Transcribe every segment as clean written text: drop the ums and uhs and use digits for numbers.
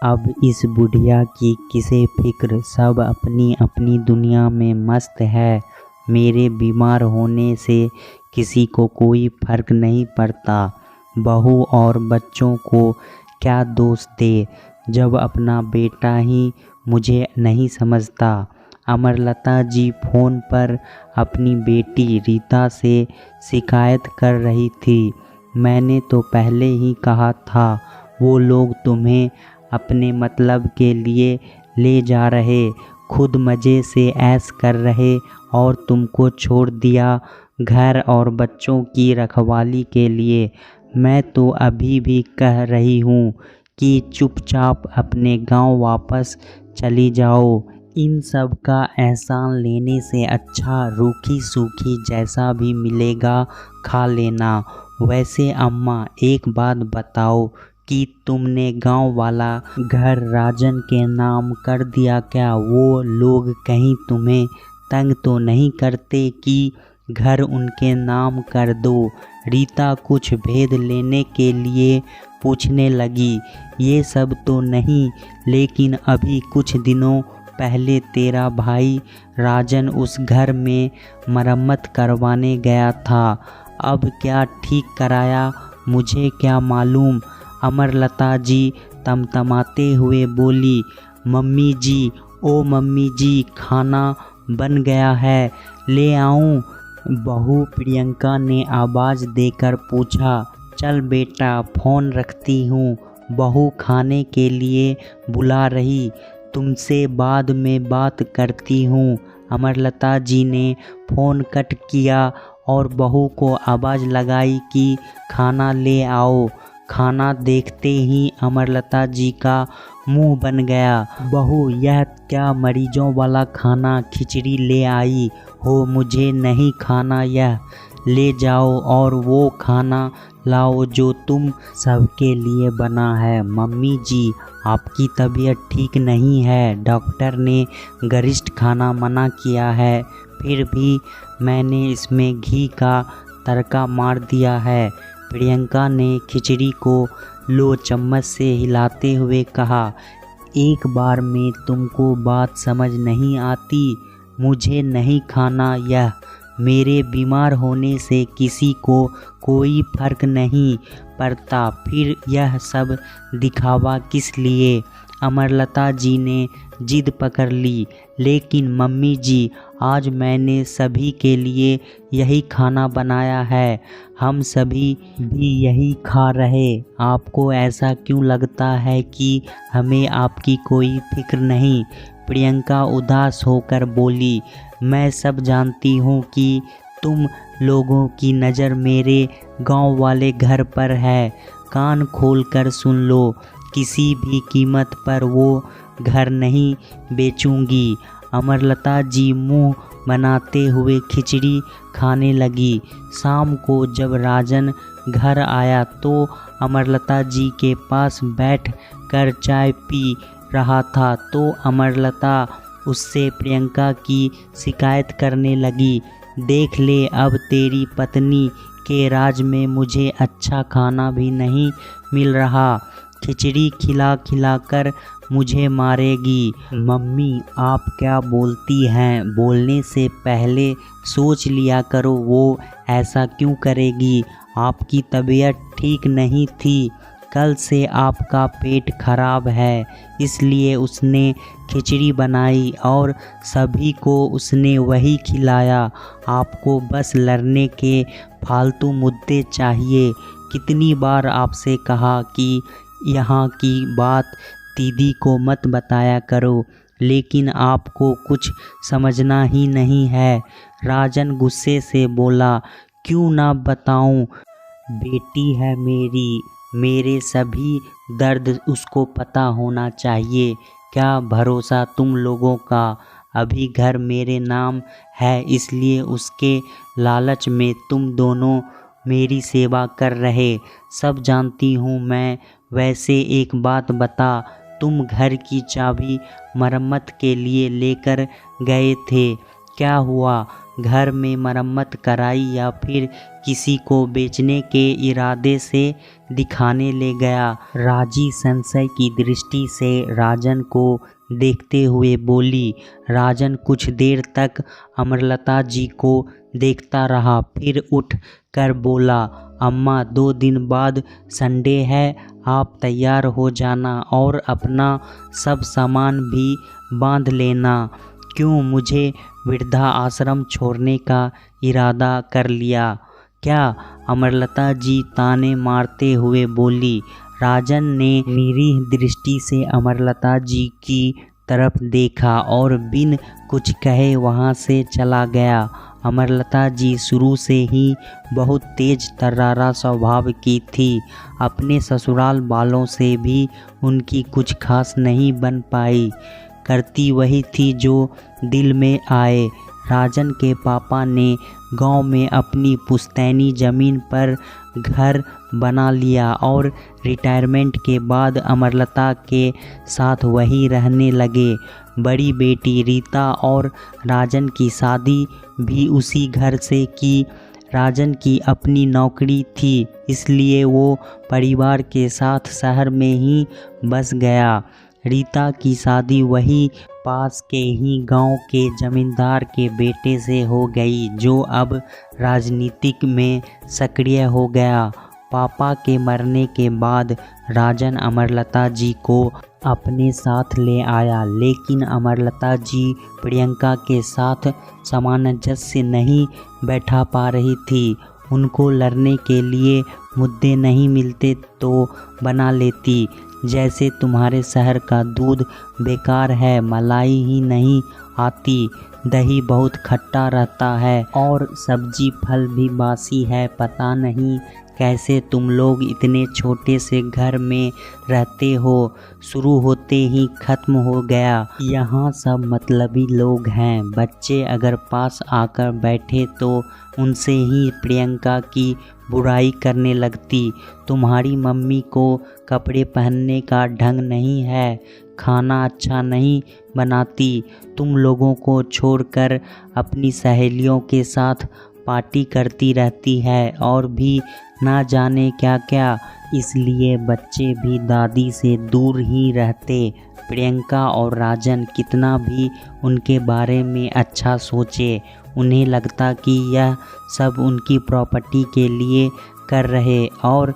अब इस बुढ़िया की किसे फिक्र, सब अपनी अपनी दुनिया में मस्त है। मेरे बीमार होने से किसी को कोई फर्क नहीं पड़ता। बहू और बच्चों को क्या दोष दे जब अपना बेटा ही मुझे नहीं समझता। अमरलता जी फ़ोन पर अपनी बेटी रीता से शिकायत कर रही थी। मैंने तो पहले ही कहा था वो लोग तुम्हें अपने मतलब के लिए ले जा रहे, खुद मज़े से ऐश कर रहे और तुमको छोड़ दिया घर और बच्चों की रखवाली के लिए। मैं तो अभी भी कह रही हूँ कि चुपचाप अपने गांव वापस चली जाओ। इन सब का एहसान लेने से अच्छा रूखी सूखी जैसा भी मिलेगा खा लेना। वैसे अम्मा एक बात बताओ कि तुमने गांव वाला घर राजन के नाम कर दिया क्या? वो लोग कहीं तुम्हें तंग तो नहीं करते कि घर उनके नाम कर दो? रीता कुछ भेद लेने के लिए पूछने लगी। ये सब तो नहीं, लेकिन अभी कुछ दिनों पहले तेरा भाई राजन उस घर में मरम्मत करवाने गया था। अब क्या ठीक कराया मुझे क्या मालूम। अमरलता जी तमतमाते हुए बोली, मम्मी जी, ओ मम्मी जी, खाना बन गया है, ले आऊं? बहू प्रियंका ने आवाज़ देकर पूछा। चल बेटा, फ़ोन रखती हूँ, बहू खाने के लिए बुला रही, तुमसे बाद में बात करती हूँ। अमरलता जी ने फ़ोन कट किया और बहू को आवाज़ लगाई कि खाना ले आओ। खाना देखते ही अमरलता जी का मुंह बन गया। बहू, यह क्या मरीजों वाला खाना खिचड़ी ले आई हो? मुझे नहीं खाना, यह ले जाओ और वो खाना लाओ जो तुम सबके लिए बना है। मम्मी जी, आपकी तबीयत ठीक नहीं है, डॉक्टर ने गरिष्ठ खाना मना किया है, फिर भी मैंने इसमें घी का तड़का मार दिया है। प्रियंका ने खिचड़ी को लो चम्मच से हिलाते हुए कहा। एक बार में तुमको बात समझ नहीं आती? मुझे नहीं खाना यह। मेरे बीमार होने से किसी को कोई फर्क नहीं पड़ता, फिर यह सब दिखावा किस लिए? अमरलता जी ने जिद पकड़ ली। लेकिन मम्मी जी, आज मैंने सभी के लिए यही खाना बनाया है, हम सभी भी यही खा रहे। आपको ऐसा क्यों लगता है कि हमें आपकी कोई फिक्र नहीं? प्रियंका उदास होकर बोली, मैं सब जानती हूँ कि तुम लोगों की नज़र मेरे गांव वाले घर पर है। कान खोलकर सुन लो, किसी भी कीमत पर वो घर नहीं बेचूंगी। अमरलता जी मुंह बनाते हुए खिचड़ी खाने लगी। शाम को जब राजन घर आया तो अमरलता जी के पास बैठ कर चाय पी रहा था तो अमरलता उससे प्रियंका की शिकायत करने लगी। देख ले, अब तेरी पत्नी के राज में मुझे अच्छा खाना भी नहीं मिल रहा, खिचड़ी खिला खिला कर मुझे मारेगी। मम्मी, आप क्या बोलती हैं? बोलने से पहले सोच लिया करो, वो ऐसा क्यों करेगी? आपकी तबीयत ठीक नहीं थी, कल से आपका पेट खराब है, इसलिए उसने खिचड़ी बनाई और सभी को उसने वही खिलाया। आपको बस लड़ने के फालतू मुद्दे चाहिए। कितनी बार आपसे कहा कि यहाँ की बात दीदी को मत बताया करो, लेकिन आपको कुछ समझना ही नहीं है। राजन गुस्से से बोला, क्यों ना बताऊं? बेटी है मेरी, मेरे सभी दर्द उसको पता होना चाहिए। क्या भरोसा तुम लोगों का? अभी घर मेरे नाम है, इसलिए उसके लालच में तुम दोनों मेरी सेवा कर रहे, सब जानती हूँ मैं। वैसे एक बात बता, तुम घर की चाबी मरम्मत के लिए लेकर गए थे, क्या हुआ? घर में मरम्मत कराई या फिर किसी को बेचने के इरादे से दिखाने ले गया। राजी संशय की दृष्टि से राजन को देखते हुए बोली। राजन कुछ देर तक अमरलता जी को देखता रहा, फिर उठ कर बोला, अम्मा 2 दिन बाद संडे है, आप तैयार हो जाना और अपना सब सामान भी बांध लेना। क्यों, मुझे वृद्धा आश्रम छोड़ने का इरादा कर लिया क्या? अमरलता जी ताने मारते हुए बोली। राजन ने निरीह दृष्टि से अमरलता जी की तरफ देखा और बिन कुछ कहे वहाँ से चला गया। अमरलता जी शुरू से ही बहुत तेज तर्रारा स्वभाव की थी। अपने ससुराल वालों से भी उनकी कुछ खास नहीं बन पाई। करती वही थी जो दिल में आए। राजन के पापा ने गांव में अपनी पुश्तैनी ज़मीन पर घर बना लिया और रिटायरमेंट के बाद अमरलता के साथ वहीं रहने लगे। बड़ी बेटी रीता और राजन की शादी भी उसी घर से की। राजन की अपनी नौकरी थी, इसलिए वो परिवार के साथ शहर में ही बस गया। रीता की शादी वही पास के ही गांव के जमींदार के बेटे से हो गई, जो अब राजनीतिक में सक्रिय हो गया। पापा के मरने के बाद राजन अमरलता जी को अपने साथ ले आया, लेकिन अमरलता जी प्रियंका के साथ सामंजस्य नहीं बैठा पा रही थी। उनको लड़ने के लिए मुद्दे नहीं मिलते तो बना लेती, जैसे तुम्हारे शहर का दूध बेकार है, मलाई ही नहीं आती, दही बहुत खट्टा रहता है और सब्जी फल भी बासी है। पता नहीं कैसे तुम लोग इतने छोटे से घर में रहते हो। शुरू होते ही ख़त्म हो गया। यहाँ सब मतलबी लोग हैं। बच्चे अगर पास आकर बैठे तो उनसे ही प्रियंका की बुराई करने लगती। तुम्हारी मम्मी को कपड़े पहनने का ढंग नहीं है, खाना अच्छा नहीं बनाती, तुम लोगों को छोड़कर अपनी सहेलियों के साथ पार्टी करती रहती है और भी ना जाने क्या क्या। इसलिए बच्चे भी दादी से दूर ही रहते। प्रियंका और राजन कितना भी उनके बारे में अच्छा सोचे, उन्हें लगता कि यह सब उनकी प्रॉपर्टी के लिए कर रहे और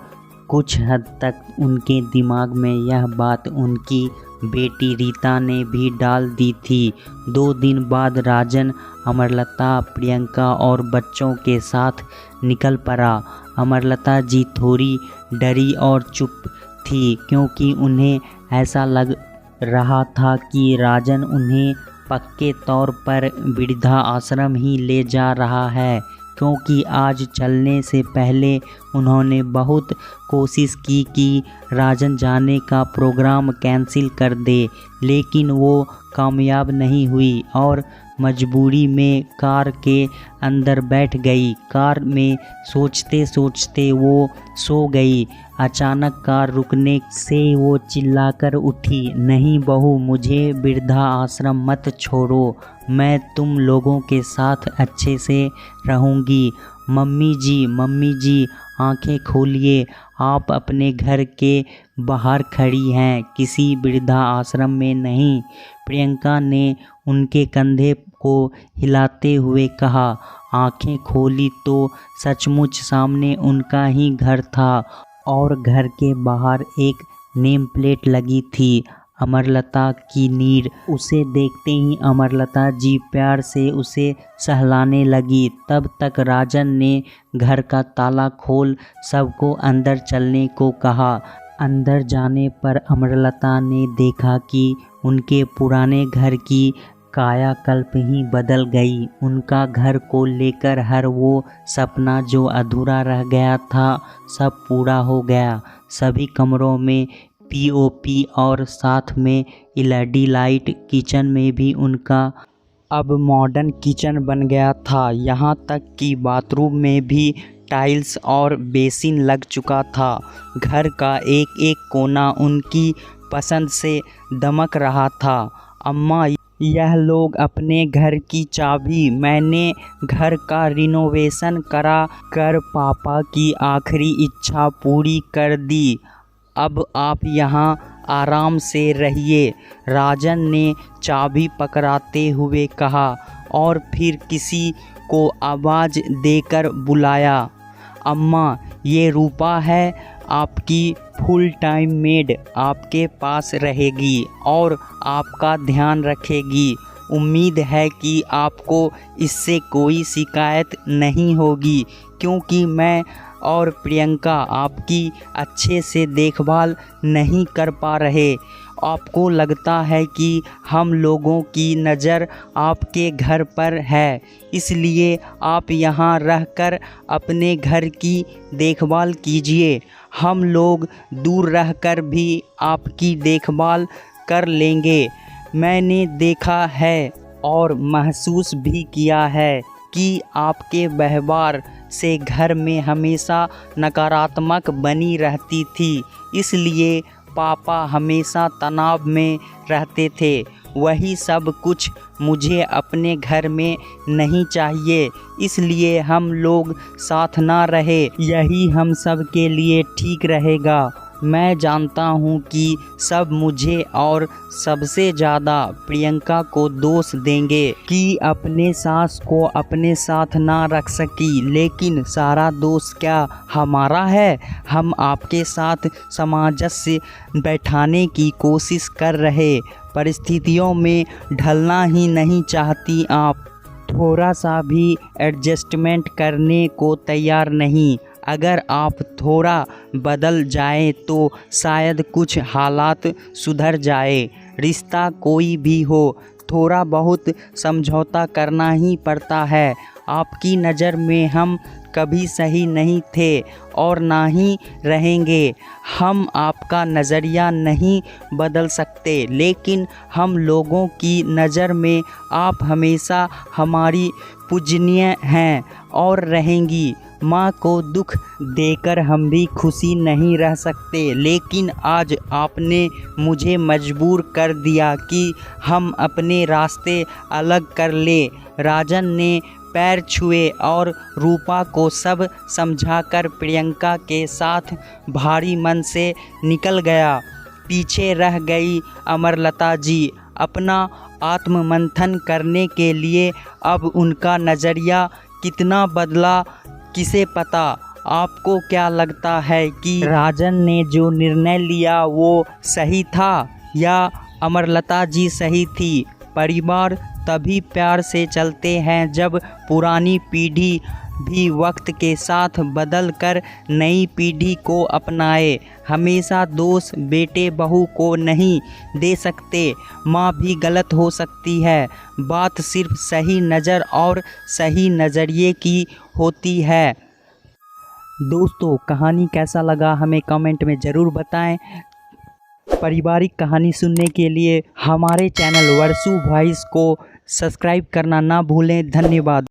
कुछ हद तक उनके दिमाग में यह बात उनकी बेटी रीता ने भी डाल दी थी। 2 दिन बाद राजन अमरलता, प्रियंका और बच्चों के साथ निकल पड़ा। अमरलता जी थोड़ी डरी और चुप थी, क्योंकि उन्हें ऐसा लग रहा था कि राजन उन्हें पक्के तौर पर वृद्धा आश्रम ही ले जा रहा है, क्योंकि आज चलने से पहले उन्होंने बहुत कोशिश की कि राजन जाने का प्रोग्राम कैंसिल कर दे, लेकिन वो कामयाब नहीं हुई और मजबूरी में कार के अंदर बैठ गई। कार में सोचते सोचते वो सो गई। अचानक कार रुकने से वो चिल्लाकर उठी, नहीं बहू, मुझे वृद्धा आश्रम मत छोड़ो, मैं तुम लोगों के साथ अच्छे से रहूँगी। मम्मी जी आंखें खोलिए, आप अपने घर के बाहर खड़ी हैं, किसी वृद्धा आश्रम में नहीं। प्रियंका ने उनके कंधे को हिलाते हुए कहा। आंखें खोली तो सचमुच सामने उनका ही घर था और घर के बाहर एक नेम प्लेट लगी थी, अमरलता की नीर। उसे देखते ही अमरलता जी प्यार से उसे सहलाने लगी। तब तक राजन ने घर का ताला खोल सबको अंदर चलने को कहा। अंदर जाने पर अमरलता ने देखा कि उनके पुराने घर की कायाकल्प ही बदल गई। उनका घर को लेकर हर वो सपना जो अधूरा रह गया था, सब पूरा हो गया। सभी कमरों में पीओपी और साथ में एलईडी लाइट। किचन में भी उनका अब मॉडर्न किचन बन गया था। यहाँ तक कि बाथरूम में भी टाइल्स और बेसिन लग चुका था। घर का एक एक कोना उनकी पसंद से दमक रहा था। अम्मा, यह लोग अपने घर की चाबी। मैंने घर का रिनोवेशन करा कर पापा की आखिरी इच्छा पूरी कर दी। अब आप यहाँ आराम से रहिए, राजन ने चाबी पकड़ाते हुए कहा और फिर किसी को आवाज़ देकर बुलाया। अम्मा, ये रूपा है, आपकी फुल टाइम मेड आपके पास रहेगी और आपका ध्यान रखेगी। उम्मीद है कि आपको इससे कोई शिकायत नहीं होगी, क्योंकि मैं और प्रियंका आपकी अच्छे से देखभाल नहीं कर पा रहे। आपको लगता है कि हम लोगों की नज़र आपके घर पर है, इसलिए आप यहाँ रहकर अपने घर की देखभाल कीजिए। हम लोग दूर रहकर भी आपकी देखभाल कर लेंगे। मैंने देखा है और महसूस भी किया है कि आपके व्यवहार से घर में हमेशा नकारात्मक बनी रहती थी, इसलिए पापा हमेशा तनाव में रहते थे। वही सब कुछ मुझे अपने घर में नहीं चाहिए, इसलिए हम लोग साथ ना रहे, यही हम सब के लिए ठीक रहेगा। मैं जानता हूँ कि सब मुझे और सबसे ज़्यादा प्रियंका को दोष देंगे कि अपने सास को अपने साथ ना रख सकी, लेकिन सारा दोष क्या हमारा है? हम आपके साथ सामंजस्य बैठाने की कोशिश कर रहे, परिस्थितियों में ढलना ही नहीं चाहती आप, थोड़ा सा भी एडजस्टमेंट करने को तैयार नहीं। अगर आप थोड़ा बदल जाए तो शायद कुछ हालात सुधर जाए। रिश्ता कोई भी हो, थोड़ा बहुत समझौता करना ही पड़ता है। आपकी नज़र में हम कभी सही नहीं थे और ना ही रहेंगे। हम आपका नज़रिया नहीं बदल सकते, लेकिन हम लोगों की नज़र में आप हमेशा हमारी पूजनीय हैं और रहेंगी। माँ को दुख देकर हम भी खुशी नहीं रह सकते, लेकिन आज आपने मुझे मजबूर कर दिया कि हम अपने रास्ते अलग कर ले। राजन ने पैर छुए और रूपा को सब समझाकर प्रियंका के साथ भारी मन से निकल गया। पीछे रह गई अमरलता जी अपना आत्ममंथन करने के लिए। अब उनका नज़रिया कितना बदला किसे पता। आपको क्या लगता है कि राजन ने जो निर्णय लिया वो सही था या अमरलता जी सही थी? परिवार तभी प्यार से चलते हैं जब पुरानी पीढ़ी भी वक्त के साथ बदल कर नई पीढ़ी को अपनाए। हमेशा दोष बेटे बहू को नहीं दे सकते, माँ भी गलत हो सकती है। बात सिर्फ सही नज़र और सही नज़रिए की होती है। दोस्तों, कहानी कैसा लगा हमें कमेंट में ज़रूर बताएं। पारिवारिक कहानी सुनने के लिए हमारे चैनल वर्सु वॉइस को सब्सक्राइब करना ना भूलें। धन्यवाद।